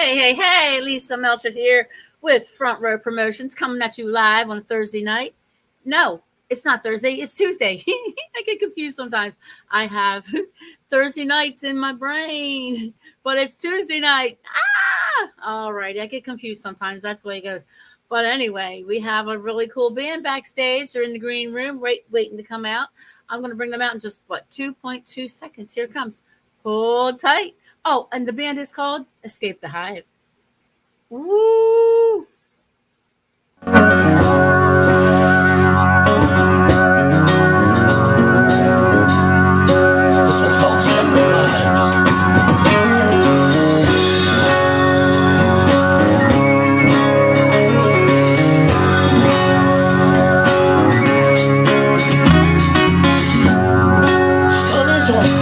Hey, Lisa MELCHERT here with Front Row Promotions coming at you live on a Thursday night. No, it's not Thursday, it's Tuesday. I get confused sometimes. I have Thursday nights in my brain, but it's Tuesday night. All right, I get confused sometimes. That's the way it goes. But anyway, we have a really cool band backstage. They're in the green room waiting to come out. I'm going to bring them out in just, 2.2 seconds. Here it comes. Hold tight. Oh, and the band is called Escape The Hive. Woo! This one's called Contemporaries. Away.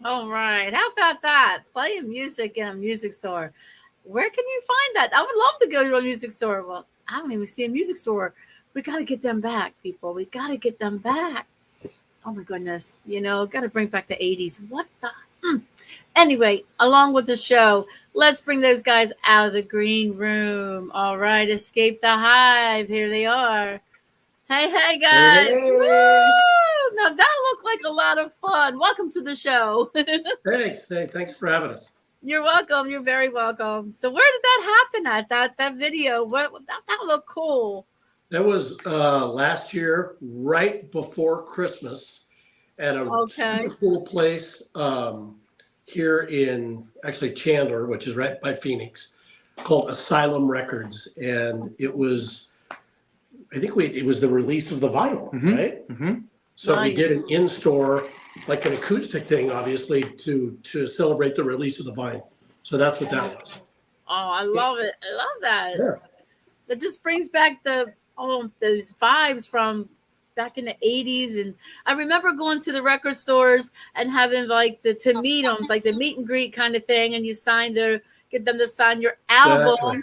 All right. How about that? Playing music in a music store. Where can you find that? I would love to go to a music store. Well, I don't even see a music store. We got to get them back, people. We got to get them back. Oh my goodness. Got to bring back the 80s. What the? Anyway, along with the show, let's bring those guys out of the green room. All right. Escape the Hive. Here they are. Hey, guys. Hey. Woo! Now that looked like a lot of fun. Welcome to the show. Thanks for having us. You're welcome. You're very welcome. So where did that happen at that video? That looked cool. That was last year, right before Christmas, at a super cool place here in actually Chandler, which is right by Phoenix, called Asylum Records, and it was. I think it was the release of the vinyl, right? Mm-hmm. So nice. We did an in-store, like an acoustic thing, obviously, to celebrate the release of the vinyl. So that's what that was. Oh, I love it. I love that. Yeah. That just brings back those vibes from back in the 80s. And I remember going to the record stores and having like to meet them, like the meet and greet kind of thing. And you get them to sign your album,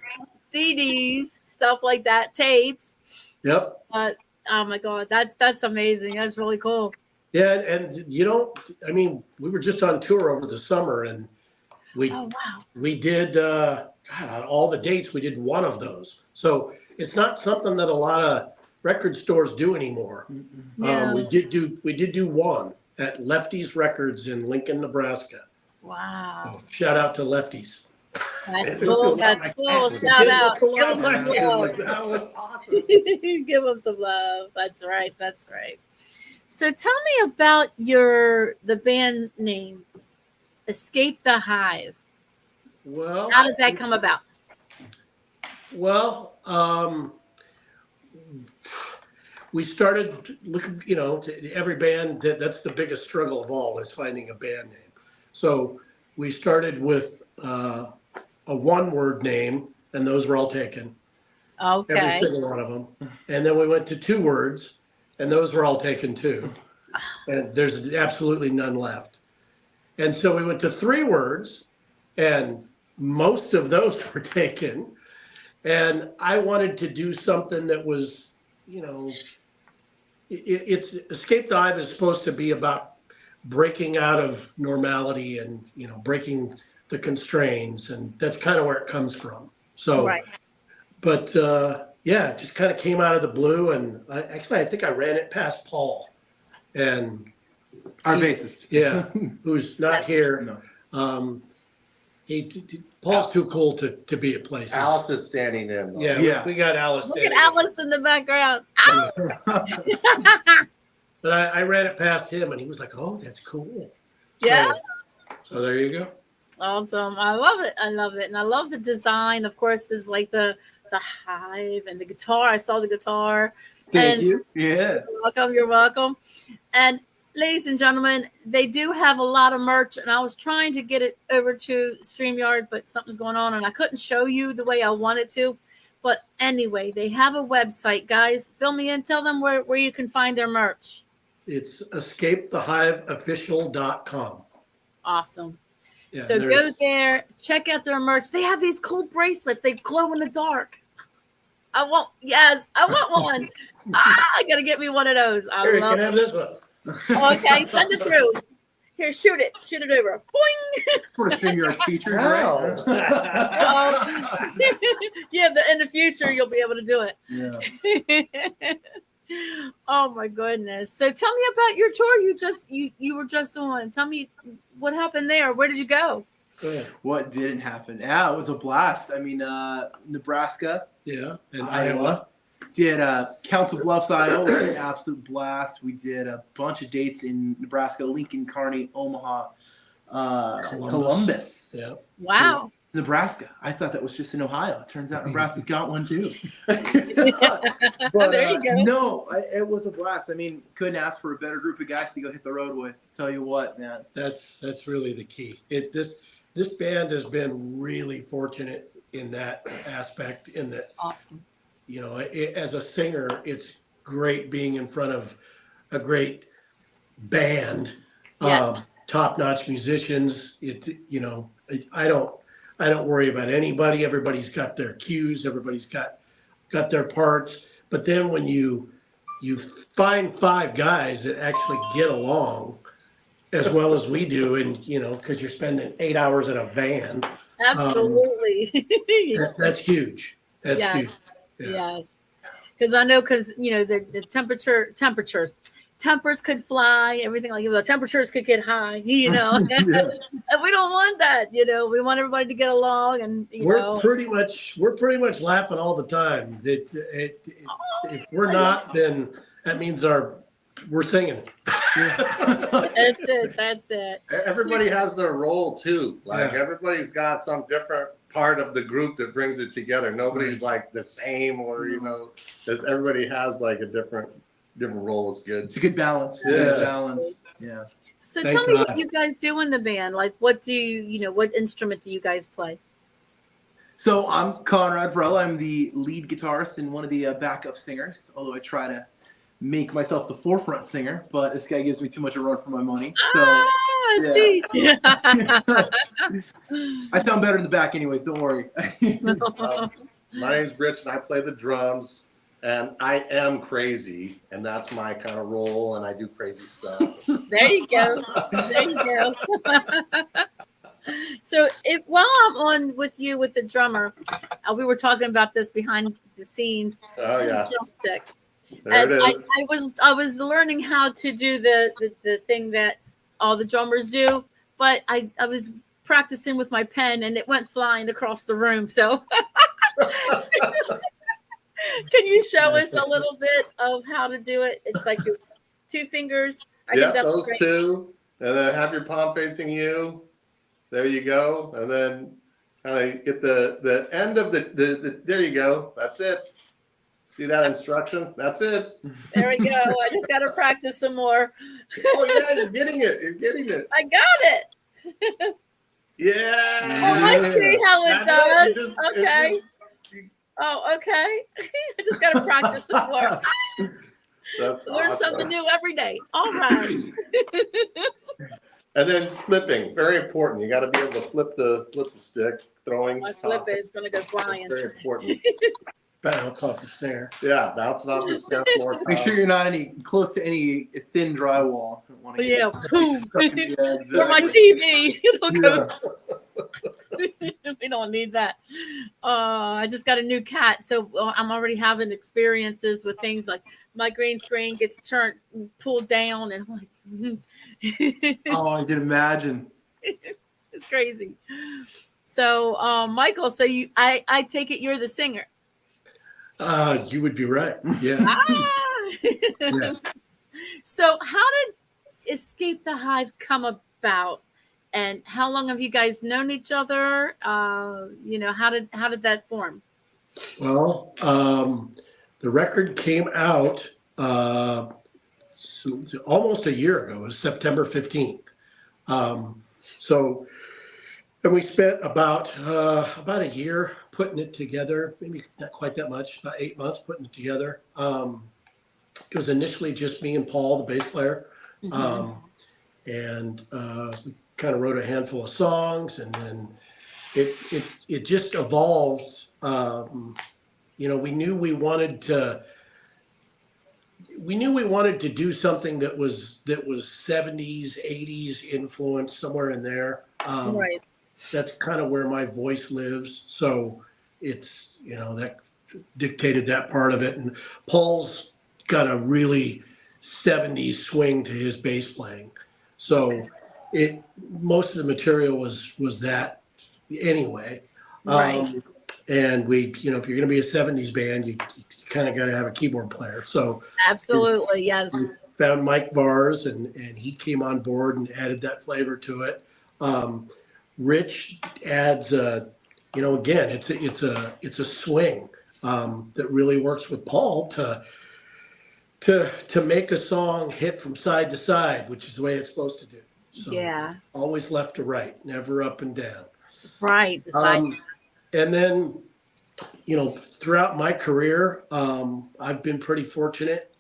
CDs, stuff like that, tapes. Yep. But oh my God, that's amazing. That's really cool. Yeah, and we were just on tour over the summer, and we did on all the dates we did one of those. So it's not something that a lot of record stores do anymore. Yeah. We did do one at Lefty's Records in Lincoln, Nebraska. Wow! Shout out to Lefty's. That's cool. That's cool. Shout out. Give them some love. That was awesome. Give them some love. That's right. That's right. So tell me about the band name, Escape the Hive. Well, how did that come about? Well, we started looking, to every band. That's the biggest struggle of all, is finding a band name. So we started with a one-word name, and those were all taken. Okay. Every single one of them. And then we went to 2 words, and those were all taken too. And there's absolutely none left. And so we went to 3 words, and most of those were taken. And I wanted to do something that was, it's Escape the Hive is supposed to be about breaking out of normality and, breaking the constraints, and that's kind of where it comes from. So, right. But it just kind of came out of the blue, and I think I ran it past Paul, and our bassist, who's not here. No. Paul's too cool to be at places. Alice is standing in. Yeah. We got Alice. Look at Alice in the background. But I ran it past him, and he was like, "Oh, that's cool." Yeah. So there you go. Awesome. I love it. I love it. And I love the design. Of course, there's like the hive and the guitar. I saw the guitar. Thank you. Yeah. You're welcome. And ladies and gentlemen, they do have a lot of merch. And I was trying to get it over to StreamYard, but something's going on and I couldn't show you the way I wanted to. But anyway, they have a website. Guys, fill me in. Tell them where you can find their merch. It's escapethehiveofficial.com. Awesome. Yeah, so go there, check out their merch. They have these cool bracelets. They glow in the dark. I want one. I got to get me one of those. Here, you can have this one. Okay, send it through. Here, shoot it over. Boing. For StreamYard features, right? Yeah, but in the future, you'll be able to do it. Yeah. Oh my goodness. So tell me about your tour you were just on. Tell me what happened there. Where did you go? Go ahead. What didn't happen? Yeah, it was a blast. I mean, Nebraska. Yeah. And Iowa. Did Count of Love's Iowa. It was an absolute blast. We did a bunch of dates in Nebraska, Lincoln, Kearney, Omaha, Columbus. Yeah. Wow. Nebraska. I thought that was just in Ohio. It turns out Nebraska's got one too. But, there you go. No, it was a blast. I mean, couldn't ask for a better group of guys to go hit the road with. Tell you what, man. That's really the key. This band has been really fortunate in that aspect. In that, awesome. As a singer, it's great being in front of a great band. Yes. top-notch musicians. I don't worry about anybody. Everybody's got their cues. Everybody's got their parts. But then when you find 5 guys that actually get along as well as we do, and because you're spending 8 hours in a van. Absolutely. That's huge. That's Yes. huge. Yeah. Yes. Because I know, the tempers could fly, everything like that. The temperatures could get high, And we don't want that, We want everybody to get along, and we're pretty much laughing all the time. If we're not, then that means we're singing. That's it. Everybody has their role too. Everybody's got some different part of the group that brings it together. Nobody's like the same, or everybody has like a different role. Is good. It's a good balance. Yeah. So tell me what you guys do in the band. Like, what instrument do you guys play? So I'm Conrad Varela. I'm the lead guitarist and one of the backup singers, although I try to make myself the forefront singer, but this guy gives me too much a run for my money. So, see. I sound better in the back anyways, don't worry. My name's Rich, and I play the drums, and I am crazy, and that's my kind of role, and I do crazy stuff. There you go. So while I'm on with you with the drummer, we were talking about this behind the scenes. Oh, yeah. Drumstick. There it is. I was learning how to do the thing that all the drummers do, but I was practicing with my pen and it went flying across the room. So can you show us a little bit of how to do it? It's like your 2 fingers. Those 2, and then have your palm facing you. There you go, and then kind of get the end of the there you go. That's it. See that instruction? That's it. There we go. I just got to practice some more. Oh, yeah, you're getting it. I got it. Yeah. Oh, I see how it does. Okay. Okay. I just got to practice some more. That's Learn awesome. something new every day. All right. And then flipping, very important. You got to be able to flip the stick, throwing. My flip is going to go flying. Very important. Bounce off the snare. Yeah, bouncing off the step more. Make sure you're not close to any thin drywall. Yeah, boom. Exactly. For my TV. We don't need that. I just got a new cat, so I'm already having experiences with things like my green screen gets turned and pulled down, and I'm like, Oh, I can imagine. It's crazy. So, Michael, I take it you're the singer. You would be right. Yeah. Yeah. So how did Escape the Hive come about? And how long have you guys known each other? How did that form? Well, the record came out almost a year ago. It was September 15th. And we spent about a year putting it together, maybe not quite that much, about 8 months putting it together. It was initially just me and Paul, the bass player. Mm-hmm. And we kind of wrote a handful of songs, and then it just evolved. We knew we wanted to do something that was 70s, 80s influence, somewhere in there. Right. That's kind of where my voice lives. So it's, that dictated that part of it. And Paul's got a really 70s swing to his bass playing. So most of the material was that anyway. Right. And we, if you're going to be a 70s band, you kind of got to have a keyboard player. So absolutely, yes. We found Mike Vars, and he came on board and added that flavor to it. Rich adds, again, it's a swing that really works with Paul to make a song hit from side to side, which is the way it's supposed to do. So yeah. Always left to right, never up and down. Right. The sides. And then, throughout my career, I've been pretty fortunate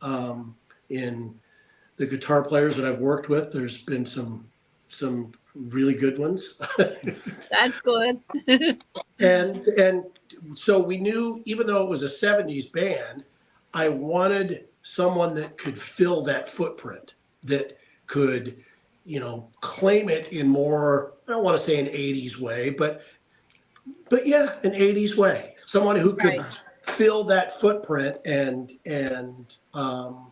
in the guitar players that I've worked with. There's been some some really good ones. That's good. and so we knew, even though it was a 70s band, I wanted someone that could fill that footprint, that could, claim it in more, I don't want to say an 80s way, but yeah, an 80s way. Someone who could fill that footprint and hold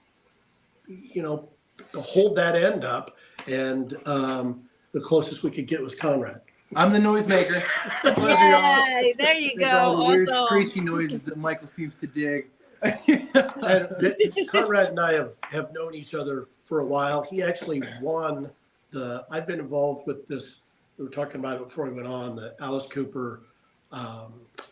that end up. And the closest we could get was Conrad. I'm the noisemaker. Yay, there you go. All the weird Awesome. screechy noises that Michael seems to dig. And Conrad and I have known each other for a while. He actually won I've been involved with this, we were talking about it before we went on, the Alice Cooper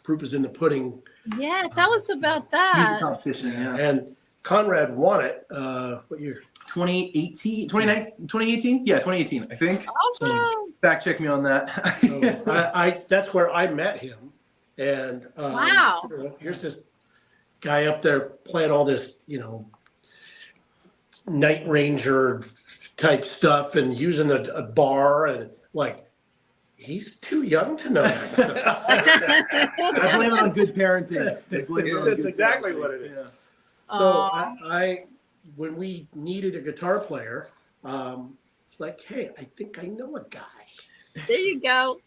Proof is in the Pudding. Yeah, tell us about Music that. competition, yeah. And Conrad won it, what year? 2018? 2018? Yeah, 2018, I think. Awesome. Fact check me on that. So that's where I met him. And Wow. Here's this guy up there playing all this, Night Ranger type stuff and using a bar, and like, he's too young to know that stuff. I blame it on good parenting. That's exactly what it is. Yeah. So I when we needed a guitar player, it's like, hey, I think I know a guy. There you go.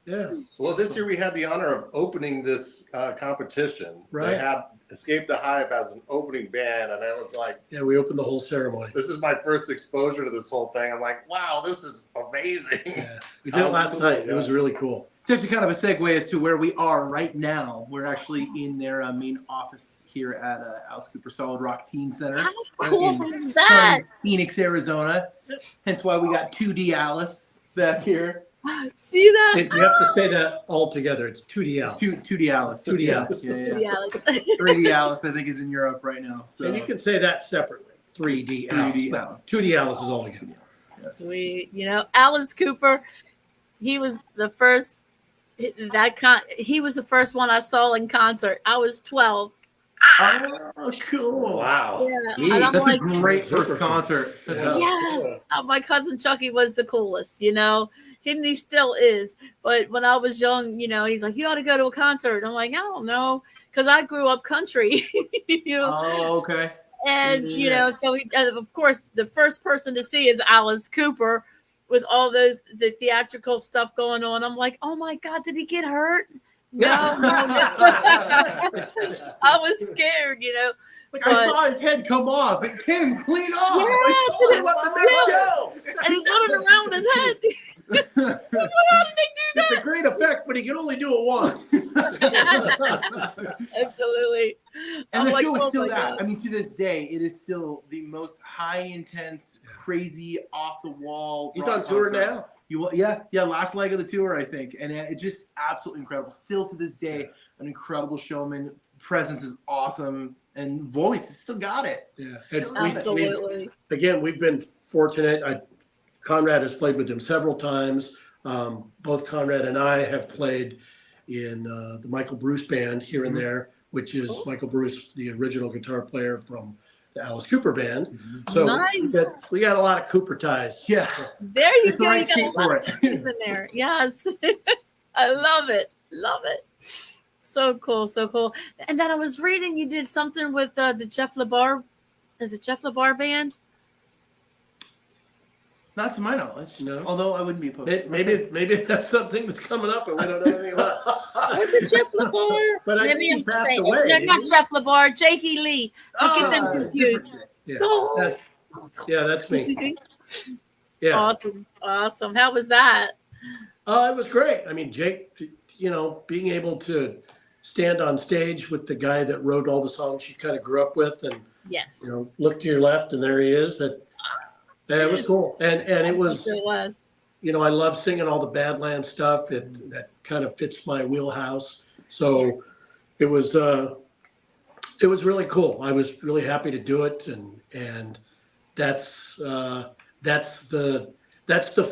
Yeah. Well, this year we had the honor of opening this competition. Right. They had Escape the Hive as an opening band, and I was like, Yeah, we opened the whole ceremony. this is my first exposure to this whole thing. I'm like, wow, this is amazing. Yeah. We did it last night. It was really cool. It's actually kind of a segue as to where we are right now. We're actually in their main office here at Alice Cooper Solid Rock Teen Center. How cool in is that? sunny Phoenix, Arizona. Hence why we got 2D Alice back here. See that? You have to say that all together. It's 2D Alice. 2D Alice. 2D Alice. Yeah, Yeah, yeah. Alice. 3D Alice, I think, is in Europe right now. So And you can say that separately. 3D Alice. 3D but Alice. 2D Alice is all together. Sweet. Alice Cooper, he was the first. He was the first one I saw in concert. I was 12. Oh, cool. Wow. Yeah, and I'm That's like, a great first concert. That's Yeah. yes. My cousin Chucky was the coolest. And he still is. But when I was young, he's like, you ought to go to a concert. I'm like, I don't know, because I grew up country. Oh, okay. And Yeah. so of course, the first person to see is Alice Cooper, with all the theatrical stuff going on. I'm like, oh my God, did he get hurt? No. I was scared, Like, I saw his head come off. It came clean off. Yeah, I saw did it it- on the next show. and he's running around with his head. How did they do It's a great effect, but he can only do it once. that? Absolutely. And I'm the like, show is oh still my that. God. I mean, to this day, it is still the most high intense, crazy, off the wall. He's rock on tour concert. now. Yeah, last leg of the tour, I think, and it's just absolutely incredible. Still to this day, an incredible showman. Presence is awesome, and voice has still got it. Yeah. Still And Absolutely. we've been fortunate. Conrad has played with him several times. Both Conrad and I have played in the Michael Bruce band here and there, which is Michael Bruce, the original guitar player from the Alice Cooper band. So Nice. we got a lot of Cooper ties. Yeah, There you It's the go. right You got a seat lot for of it. things in there. Yes. I love it. Love it. So cool. So cool. And then I was reading you did something with the Geoff LeBar. Is it Geoff LeBar band? not to my knowledge. No. Although I wouldn't be opposed. Maybe that's something that's coming up and we don't know anything about. Was it Geoff LeBar? But I think he passed away, No, didn't not he? Geoff LeBar. Jakey Lee. I get them Ah, confused. Yeah, Oh. that's me. Yeah. Awesome. How was that? It was great. I mean, Jake, being able to stand on stage with the guy that wrote all the songs you kind of grew up with, and Yes. look to your left and there he is. That it was cool, and it was. It was. I love singing all the Badlands stuff. That kind of fits my wheelhouse. So it was really cool. I was really happy to do it, and that's the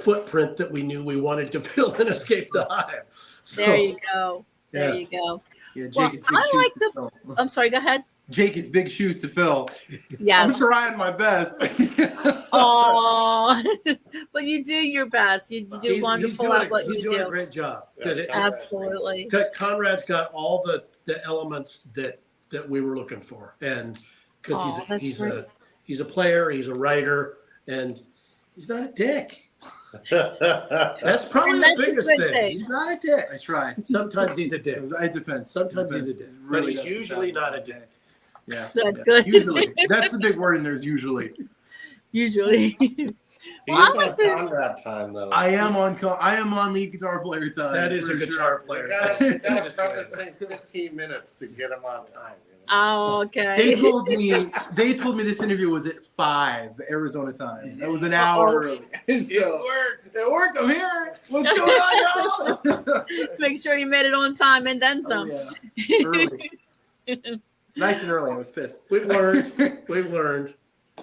footprint that we knew we wanted to fill and Escape the Hive. So, There you go. There yeah. you go. Yeah, Jake Well, is big I shoes like to the- fill. I'm sorry. Go ahead. Jake is big shoes to fill. Yes. I'm trying my best. Oh, but you do your best. You do wonderful at what you He's doing a do. great job. Absolutely. Conrad's got all the elements that we were looking for, and because he's a player, he's a writer, and he's not a dick. That's probably the biggest thing. He's not a dick. I try. Sometimes he's a dick. It depends. Sometimes he's a dick. But he's usually not a dick. Yeah. That's good. Usually. That's the big word in there is usually. Usually. He's on Conrad time though. I am on lead guitar player time. That is a guitar player. You gotta come to sing 15 minutes to get him on time. Oh, okay. They told me this interview was at 5 Arizona time. That was an hour early. It worked. I'm here. What's going on, y'all? Make sure you made it on time and then some. Oh, yeah. Early. Nice and early. I was pissed. We've learned.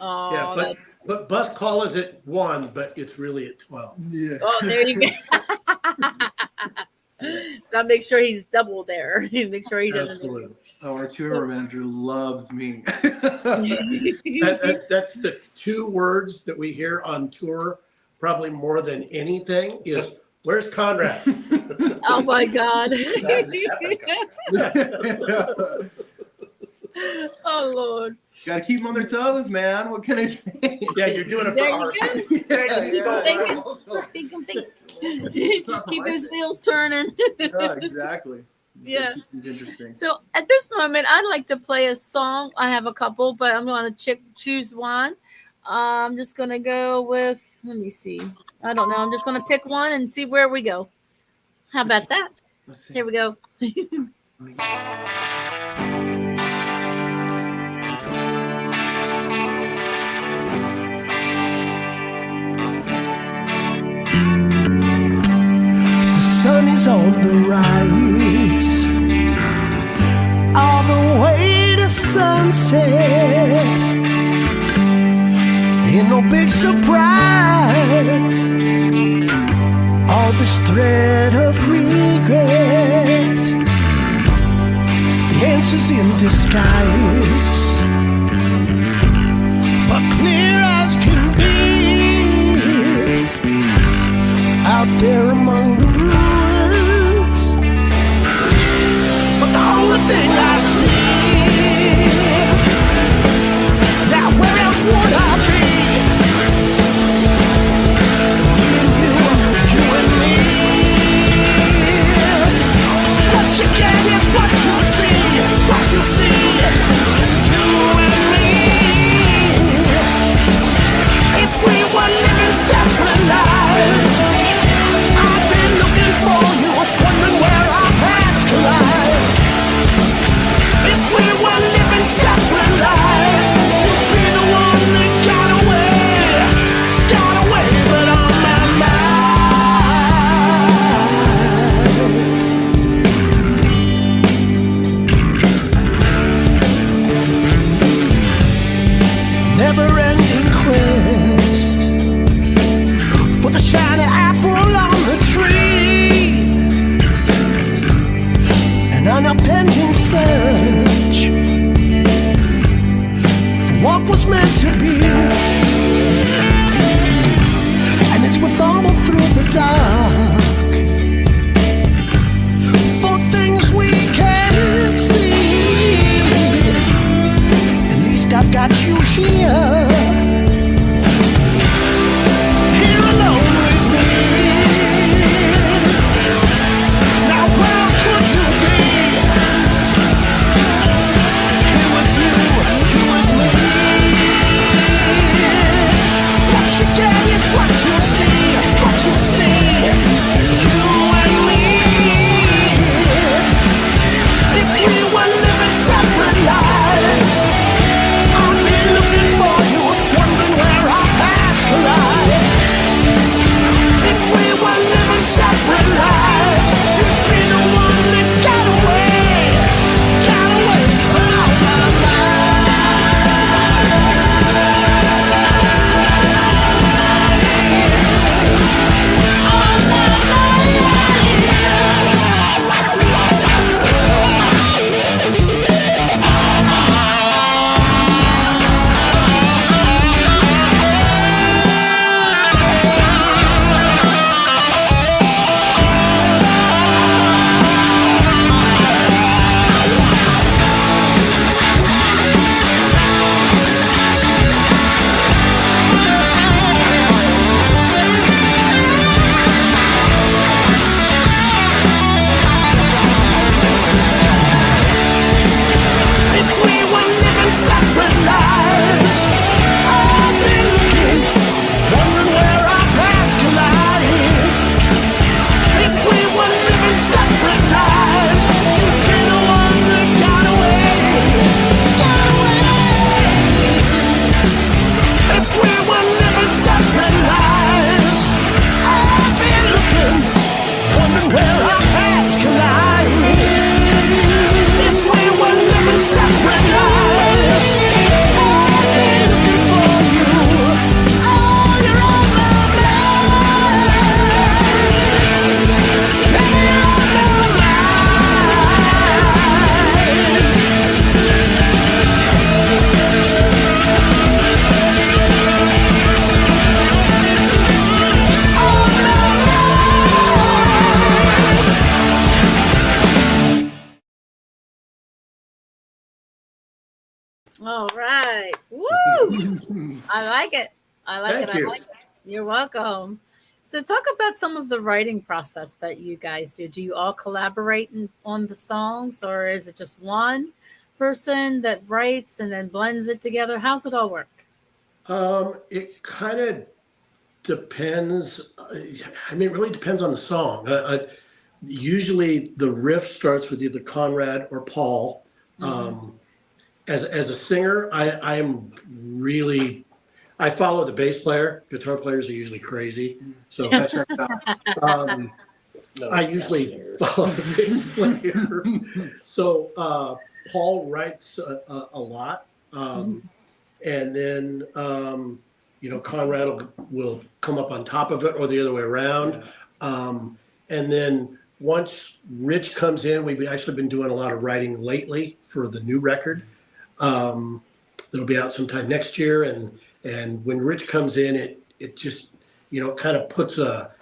Oh, yeah, but bus call is at 1, but it's really at 12. Yeah. Oh, there you go. Gotta make sure he's double there. Make sure he doesn't. Absolutely. Oh, our tour manager loves me. That's the 2 words that we hear on tour, probably more than anything, is where's Conrad? Oh my God. Oh Lord. Gotta keep them on their toes, man. What can I say? Yeah, you're doing it There for art. Think. Keep his wheels turning. Yeah, exactly. Yeah. It's interesting. So at this moment, I'd like to play a song. I have a couple, but I'm going to choose one. I'm just going to go with, let me see. I don't know. I'm just going to pick one and see where we go. How about that? Here we go. The sun is on the rise, all the way to sunset. Ain't no big surprise, all this thread of regret. The answer's in disguise, but clear as can be. Out there among the ruins, but the only thing I see, now where else would I be? You and me. What you get is what you see, what you see. You and me. If we were living separate lives, for you, wondering where our paths collide. If we were living separate lives, you'd be the one that got away, but on my mind. Never-ending quest for the shiny apple on the tree. Unending search for what was meant to be, and as we fumble through the dark for things we can't see, at least I've got you here alone with me. Now where could you be? What you get is what you see, what you see. All right. Woo! I like it. I like Thank it. I you. like it. You're welcome. So, talk about some of the writing process that you guys do. Do you all collaborate on the songs, or is it just one person that writes and then blends it together? How's it all work? It kind of depends. I mean, it really depends on the song. Usually, the riff starts with either Conrad or Paul. As a singer, I follow the bass player. Guitar players are usually crazy, so That checks out. No, I it's usually not here. follow the bass player. So Paul writes a lot, and then Conrad will come up on top of it, or the other way around. And then once Rich comes in, we've actually been doing a lot of writing lately for the new record. That'll be out sometime next year, and when Rich comes in, it just kind of puts a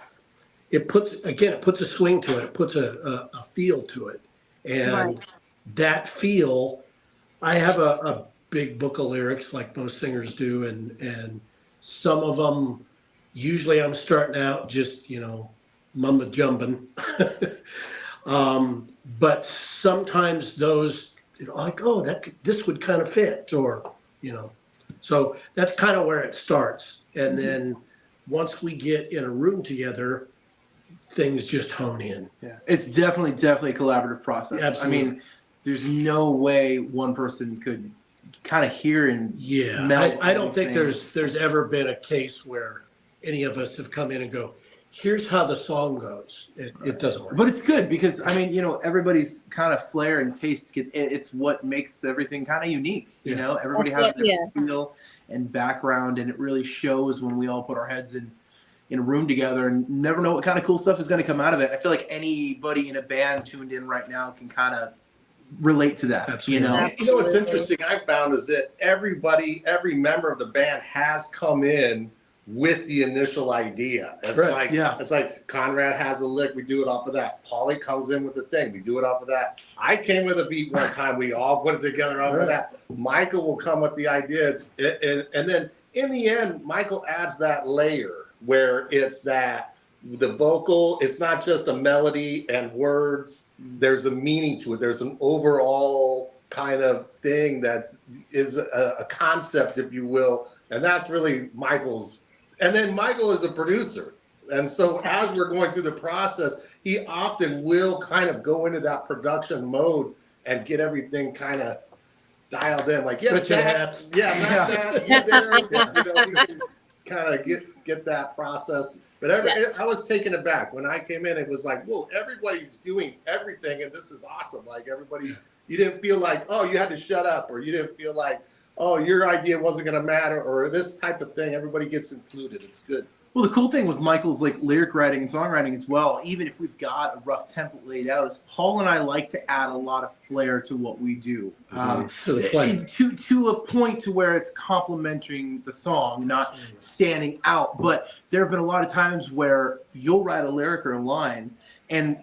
swing to it. It puts a feel to it, and Right. that feel. I have a big book of lyrics like most singers do, and some of them usually I'm starting out just mumba jumbing, but sometimes those like, oh, this would kind of fit, or so that's kind of where it starts, and then once we get in a room together, things just hone in. Yeah, it's definitely a collaborative process. Absolutely. I mean, there's no way one person could kind of hear and Yeah, meld I don't think everything. there's ever been a case where any of us have come in and go, here's how the song goes. It doesn't work. But it's good because I mean, everybody's kind of flair and taste it's what makes everything kind of unique. Yeah. Everybody That's has what- their feel and background, and it really shows when we all put our heads in a room together and never know what kind of cool stuff is going to come out of it. I feel like anybody in a band tuned in right now can kind of relate to that. Absolutely. What's interesting I found is that every member of the band has come in with the initial idea. It's Right, like yeah. It's like Conrad has a lick, we do it off of that. Paulie comes in with the thing, we do it off of that. I came with a beat one time, we all put it together off of that. Michael will come with the idea, and then in the end, Michael adds that layer where it's that the vocal, it's not just a melody and words, there's a meaning to it. There's an overall kind of thing that is a concept, if you will. And that's really Michael's. And then Michael is a producer. And so as we're going through the process, he often will kind of go into that production mode and get everything kind of dialed in. Like, yes, Switching that, hats. yeah, not that, yeah, there, you can kind of get that process. But I was taken aback when I came in. It was like, whoa, everybody's doing everything, and this is awesome. Like everybody, you didn't feel like, oh, you had to shut up, or you didn't feel like, oh, your idea wasn't going to matter, or this type of thing. Everybody gets included. It's good. Well, the cool thing with Michael's lyric writing and songwriting as well, even if we've got a rough template laid out, is Paul and I like to add a lot of flair to what we do. To the play. To a point to where it's complementing the song, not standing out. But there have been a lot of times where you'll write a lyric or a line, and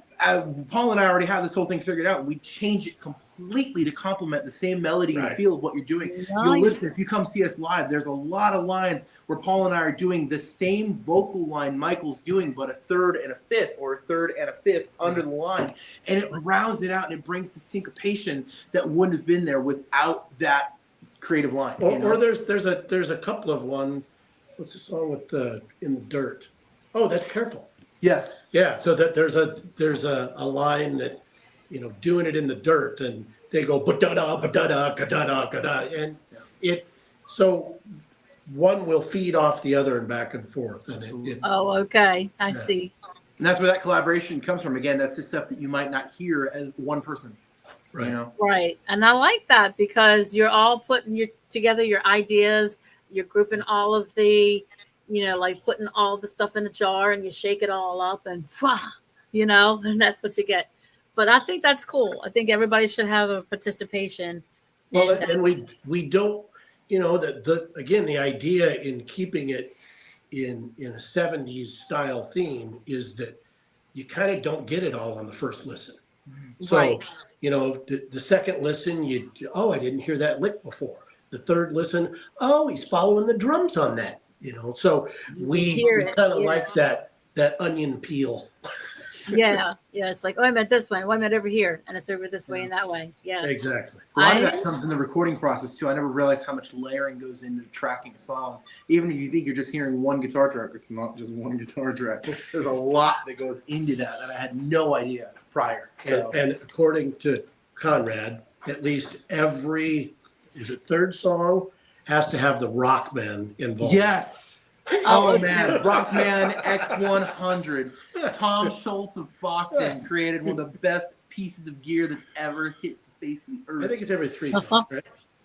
Paul and I already have this whole thing figured out. We change it completely to complement the same melody and feel of what you're doing. Nice. You'll listen, if you come see us live, there's a lot of lines where Paul and I are doing the same vocal line Michael's doing, but a third and a fifth, or a third and a fifth under the line. And it rounds it out and it brings the syncopation that wouldn't have been there without that creative line. Or there's a couple of ones. What's the song with the In the Dirt? Oh, that's Careful. Yeah. Yeah, so that there's a line that, doing it in the dirt, and they go ba-da-da, ba-da-da, ka-da-da, ka-da, and so one will feed off the other and back and forth. And Oh, okay. I see. And that's where that collaboration comes from. Again, that's the stuff that you might not hear as one person. Right. Right. And I like that because you're all putting together your ideas, you're grouping all of the, like putting all the stuff in a jar and you shake it all up and and that's what you get. But I think that's cool. I think everybody should have a participation. Well, and we don't, the idea in keeping it in a 70s style theme is that you kind of don't get it all on the first listen. So, Right. the second listen, I didn't hear that lick before. the third listen, oh, he's following the drums on that, So we kind of like that onion peel. Yeah, it's like, oh, I meant this way. Oh, I meant over here, and it's over this way and that way. Yeah, exactly. A lot of that comes in the recording process too. I never realized how much layering goes into tracking a song. Even if you think you're just hearing one guitar track, it's not just one guitar track. There's a lot that goes into that I had no idea prior. So. And according to Conrad, at least every third song has to have the Rockman involved. Yes. Oh man, Rockman X100. Tom Schultz of Boston created one of the best pieces of gear that's ever hit the face of the earth. I think it's every 3 songs,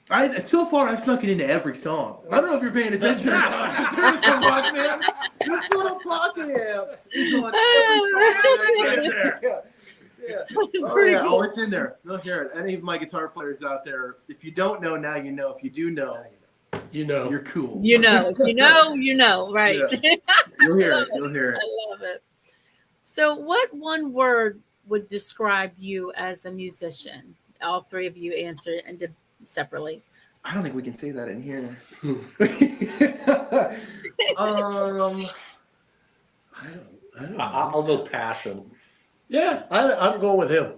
right? So far, I've snuck it into every song. I don't know if you're paying attention or not. There's some Rockman. This little pocket amp is on every song right there. Yeah. It's pretty cool. Oh, it's in there. They'll hear it. Any of my guitar players out there, if you don't know, now you know. If you do know, you're cool. Right? Yeah. You'll hear it. You'll hear it. I love it. So, what one word would describe you as a musician? All three of you answered and did separately. I don't think we can say that in here. I'll go passion. Yeah, I'm going with him.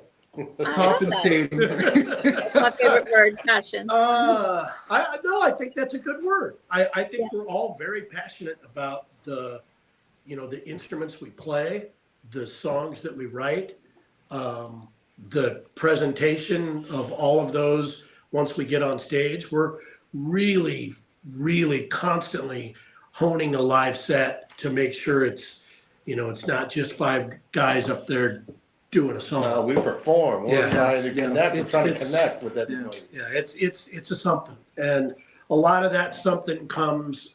Compensating. That's my favorite word, passion. I think that's a good word. I think we're all very passionate about the instruments we play, the songs that we write, the presentation of all of those. Once we get on stage, we're really, really constantly honing a live set to make sure it's not just 5 guys up there doing a song. No, we perform. We're trying to connect. We're trying to connect with everybody. Yeah, it's a something, and a lot of that something comes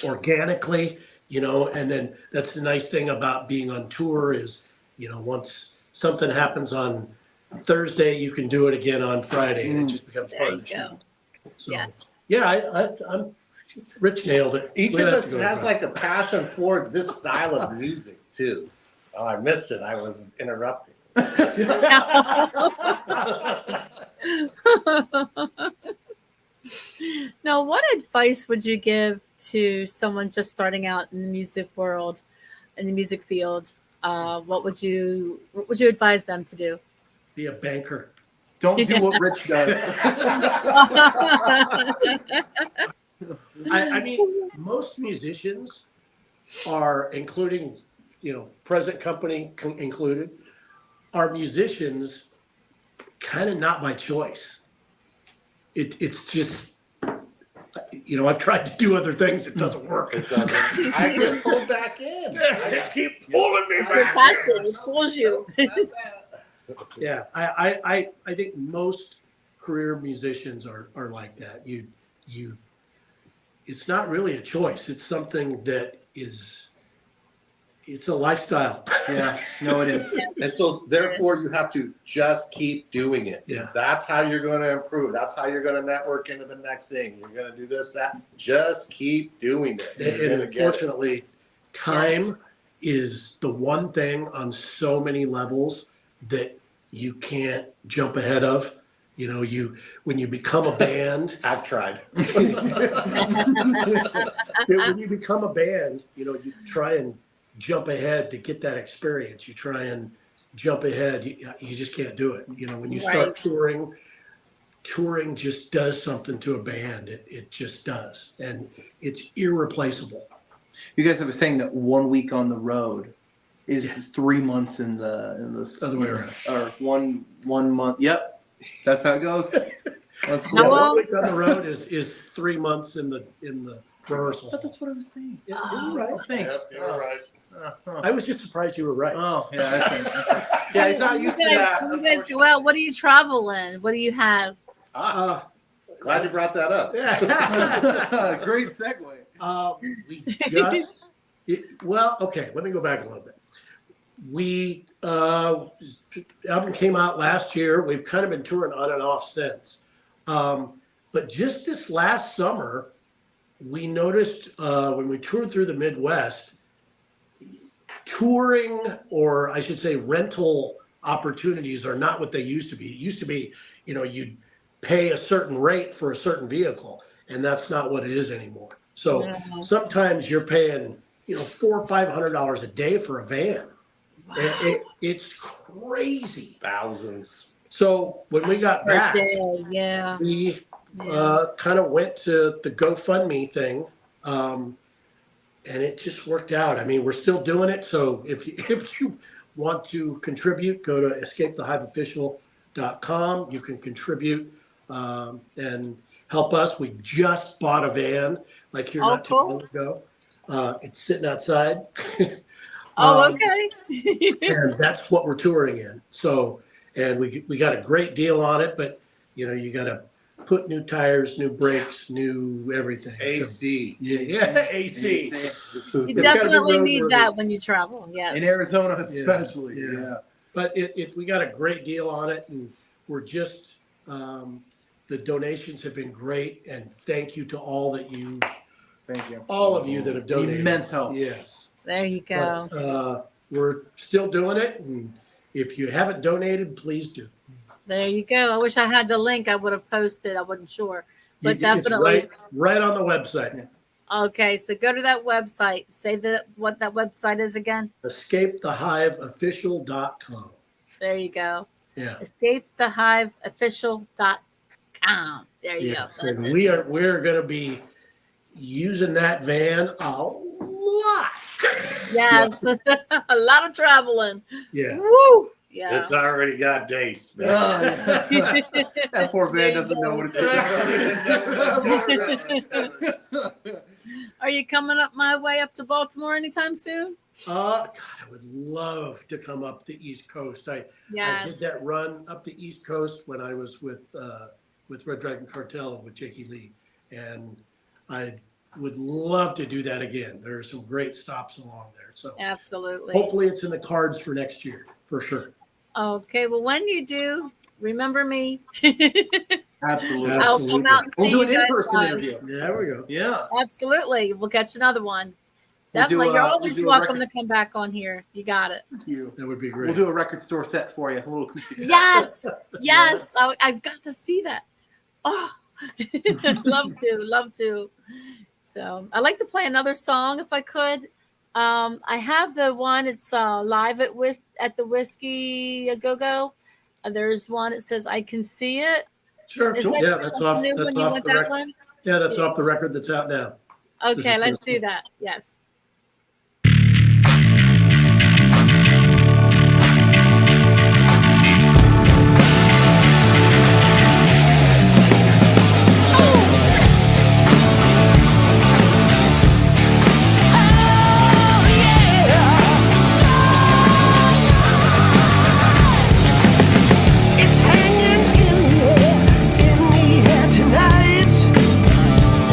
organically, and then that's the nice thing about being on tour is, once something happens on Thursday, you can do it again on Friday, and it just becomes part of the show. So, yes. Yeah, I'm Rich nailed it. Each of us has like a passion for this style of music too. Oh, I missed it. I was interrupting. Now, what advice would you give to someone just starting out in the music world, in the music field? What would you advise them to do? Be a banker. Don't do what Rich does. I mean, most musicians are, including, present company included, are musicians kind of not by choice. It's just, I've tried to do other things. It doesn't work. It doesn't. I get pulled back in. They keep pulling me Your back. passion, it pulls you. Yeah, I think most career musicians are like that. It's not really a choice. It's something that it's a lifestyle. Yeah, no, it is. And so therefore you have to just keep doing it. Yeah. That's how you're going to improve. That's how you're going to network into the next thing. You're going to do this, that. Just keep doing it. And unfortunately, time is the one thing on so many levels that you can't jump ahead of. When you become a band, I've tried. when you become a band, you try and jump ahead to get that experience. You try and jump ahead. You just can't do it. When you start touring just does something to a band. It just does. And it's irreplaceable. You guys have a saying that 1 week on the road is 3 months in the Other way around. Or one month. Yep. That's how it goes. That's Yeah, 1 week on the road is 3 months in the rehearsal. That's what I was saying. Yeah, you're right. Thanks. Yep, you're right. I was just surprised you were right. Oh, yeah. That's it. Yeah, he's not used to that. You guys go out. What do you travel in? What do you have? Glad you brought that up. Yeah. Great segue. Okay, let me go back a little bit. Album came out last year. We've kind of been touring on and off since. But just this last summer, we noticed when we toured through the Midwest, touring, or I should say rental opportunities, are not what they used to be. It used to be, you'd pay a certain rate for a certain vehicle, and that's not what it is anymore. So sometimes you're paying, $400 or $500 a day for a van. Wow. It's crazy. Thousands. So when we got back, we kind of went to the GoFundMe thing, and it just worked out. I mean, we're still doing it. So if you want to contribute, go to escapethehiveofficial.com. You can contribute and help us. We just bought a van like here not too long ago. It's sitting outside. Okay. And that's what we're touring in. So, and we got a great deal on it, but you got to put new tires, new brakes, new everything. AC. AC. You definitely need that when you travel. Yes. In Arizona, especially. Yeah. But we got a great deal on it, and we're just the donations have been great, and thank you to all of you that have donated. Immense help. Yes. There you go. But, we're still doing it, and if you haven't donated, please do. There you go. I wish I had the link. I would have posted. I wasn't sure, but definitely it's right on the website. Yeah. Okay, so go to that website. Say what that website is again. EscapeTheHiveOfficial.com. There you go. Yeah. EscapeTheHiveOfficial.com. There you go. And we're going to be using that van a lot. Yes, a lot of traveling. Yeah. Woo. Yeah. It's already got dates. Man. That poor van doesn't know what it's Are you coming up my way up to Baltimore anytime soon? God, I would love to come up the East Coast. I did that run up the East Coast when I was with Red Dragon Cartel with Jakey Lee, and I would love to do that again. There are some great stops along there. So absolutely. Hopefully it's in the cards for next year, for sure. Okay. Well, when you do, remember me. Absolutely. I'll come out and we'll see do an you guys in-person live. interview. There we go. Yeah. Absolutely. We'll catch another one. We'll Definitely. do, You're always we'll do welcome to come back on here. You got it. Thank you. That would be great. We'll do a record store set for you. A little acoustic set. Yes. Yes. I've got to see that. Oh, love to. So I'd like to play another song if I could. I have the one, it's live at the Whiskey A Go-Go. There's one, it says, I Can See It. Sure. Is that That's off the record. Yeah, that's off the record that's out now. Okay, let's do that. Yes. Tonight,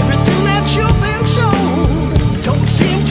everything that you've been shown don't seem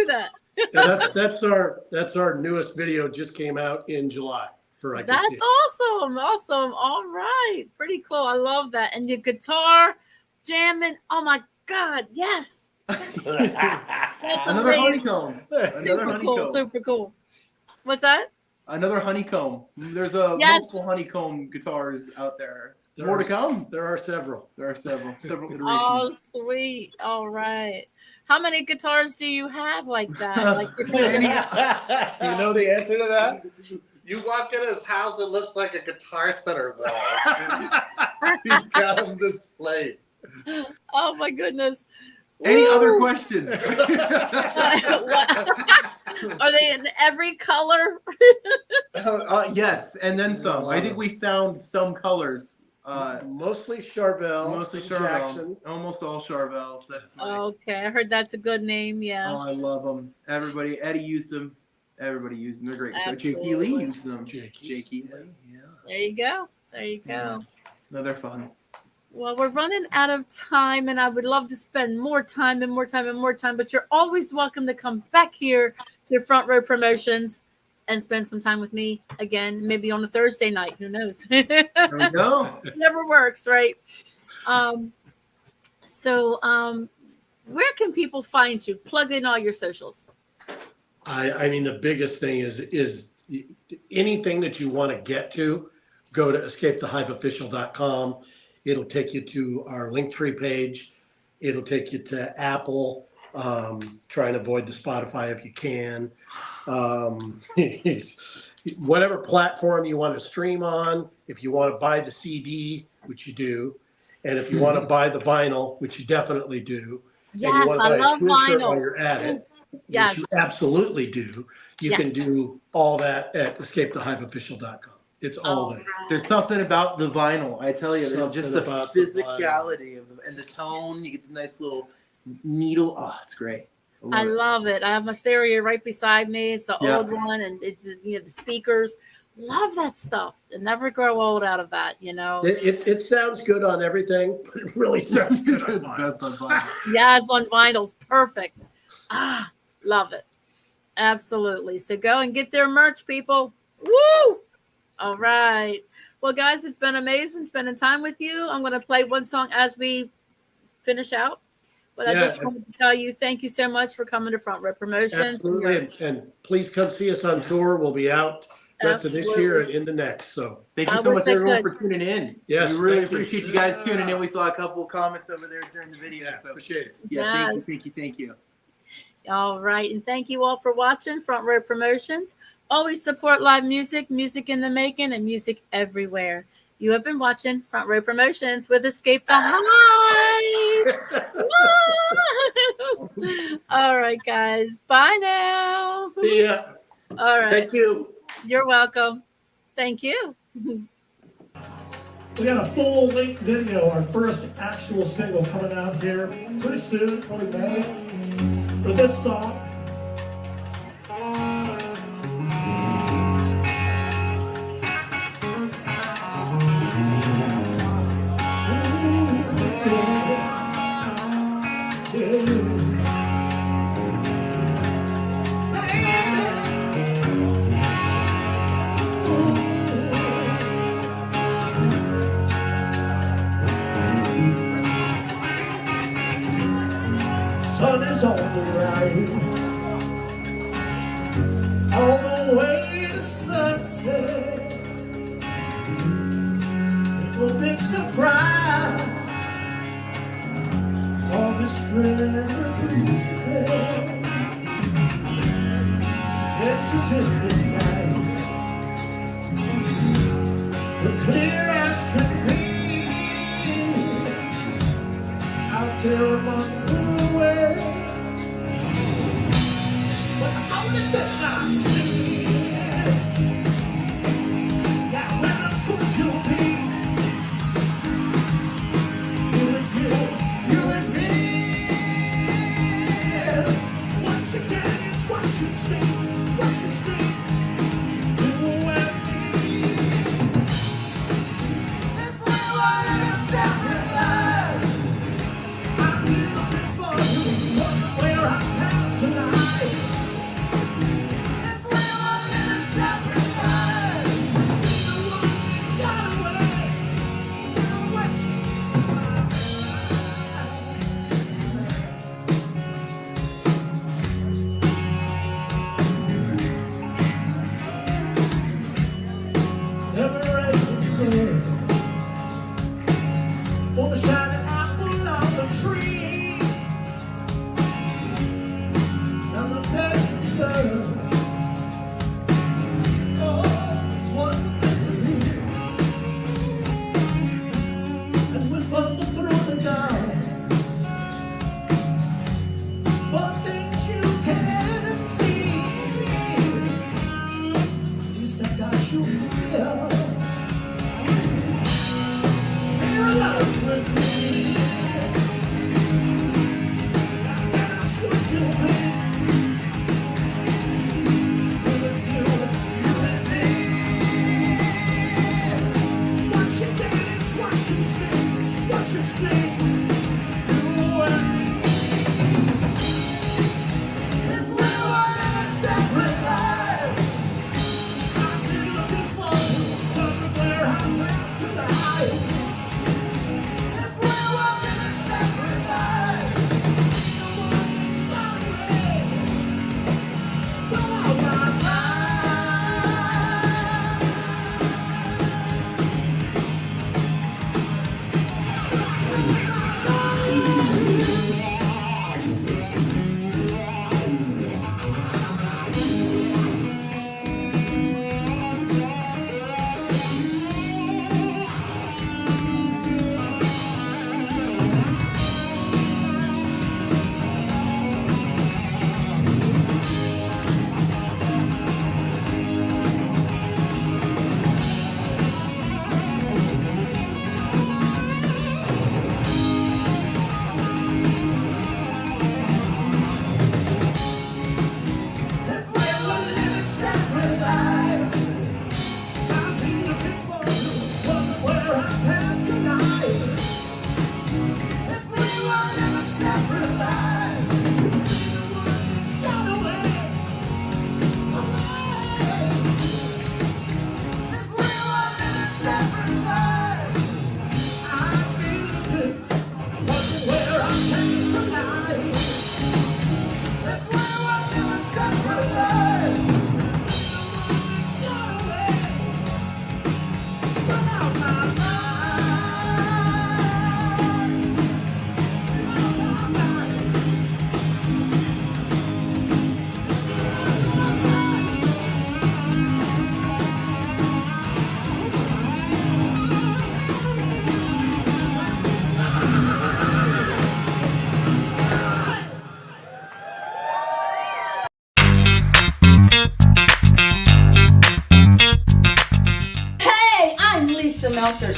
that. Yeah, that's our newest video. Just came out in July. That's awesome. Awesome. All right. Pretty cool. I love that. And your guitar jamming. Oh my God. Yes. That's Another amazing. honeycomb. Super cool. What's that? Another honeycomb. There's multiple honeycomb guitars out there. More to come. There are several. Several iterations. Oh, sweet. All right. How many guitars do you have like that? Like, You know the answer to that? You walk in his house, it looks like a Guitar Center wall. He's got them displayed. oh my goodness. Any Woo! other questions? Are they in every color? Yes, and then some. I think we found some colors. Mostly Charvel. Mostly Jackson. Charvel. Almost all Charvels. That's my. Okay, I heard that's a good name. Yeah. Oh, I love them. Everybody. Eddie used them. Everybody used them. They're great. So Jakey Absolutely. Lee used them. Jakey Lee. Yeah. There you go. There you go. Yeah. No, they're fun. Well, we're running out of time, and I would love to spend more time and more time and more time, but you're always welcome to come back here to Front Row Promotions and spend some time with me again, maybe on a Thursday night. Who knows? There we go. Never works, right? So where can people find you? Plug in all your socials. I mean, the biggest thing is anything that you want to get to, go to escapethehiveofficial.com. It'll take you to our Linktree page. It'll take you to Apple. Try and avoid the Spotify if you can. Whatever platform you want to stream on. If you want to buy the CD, which you do, and if you want to buy the vinyl, which you definitely do, Yes, and you want to I buy love a t-shirt vinyl. while you're at it, Yes. which you absolutely do, you Yes. can do all that at escapethehiveofficial.com. It's all there. There's something about the vinyl. I tell you, there's just the Something about the physicality of them and the tone. You get the nice little needle. Oh, it's great. I love it. I have my stereo right beside me. It's the Yeah. old one, and it's the speakers. Love that stuff. And never grow old out of that, you know. It sounds good on everything, but it really sounds good on It's vinyl. best on vinyl. Yes, on vinyl's perfect. Love it. Absolutely. So go and get their merch, people. Woo! All right. Well, guys, it's been amazing spending time with you. I'm going to play one song as we finish out. But I just wanted to tell you, thank you so much for coming to Front Row Promotions. Absolutely. And please come see us on tour. We'll be out rest of this year and into next. So Thank I you so wish much, I everyone, could. for tuning in. Yes, we really thank you. appreciate you guys tuning in. We saw a couple of comments over there during the video. yeah, So appreciate it. yeah, Yes. thank you. All right. And thank you all for watching Front Row Promotions. Always support live music, music in the making, and music everywhere. You have been watching Front Row Promotions with Escape the Hive. Woo! All right, guys. Bye now. See ya. All right. Thank you. You're welcome. Thank you. We got a full-length video, our first actual single coming out here pretty soon, probably May, for this song. Sun is on the rise, all the way to sunset. No big surprise, all this strength of regret catches in the sky, the clear as could be, out there among the way. But the only thing I see, now where else could you be? You and me. What you get is what you see, what you see. You and me. If we were in separate lives, I'd be looking for you, wondering where our paths collide.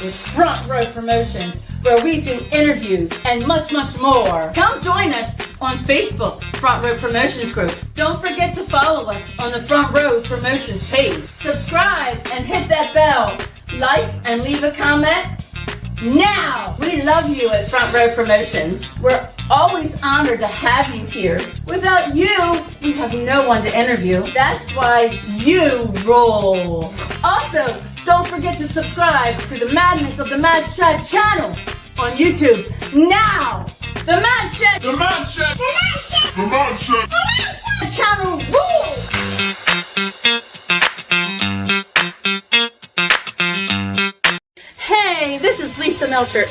with Front Row Promotions, where we do interviews and much, much more. Come join us on Facebook, Front Row Promotions Group. Don't forget to follow us on the Front Row Promotions page. Subscribe and hit that bell. Like and leave a comment. Now, we love you at Front Row Promotions. We're always honored to have you here. Without you, we have no one to interview. That's why you rule. Also, don't forget to subscribe to the Madness of the Mad Chat channel on YouTube. Now, the Mad Chat, the Mad Chat, the Mad Chat, the Mad Chat, the Mad Chat channel rules. Hey, this is Lisa Melchert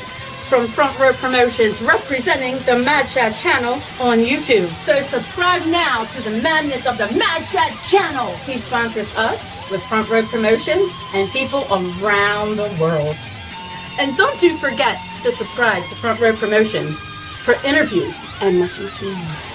from Front Row Promotions, representing the Mad Chat channel on YouTube. So subscribe now to the Madness of the Mad Chat channel. He sponsors us with Front Row Promotions and people around the world. And don't you forget to subscribe to Front Row Promotions for interviews and much, much more.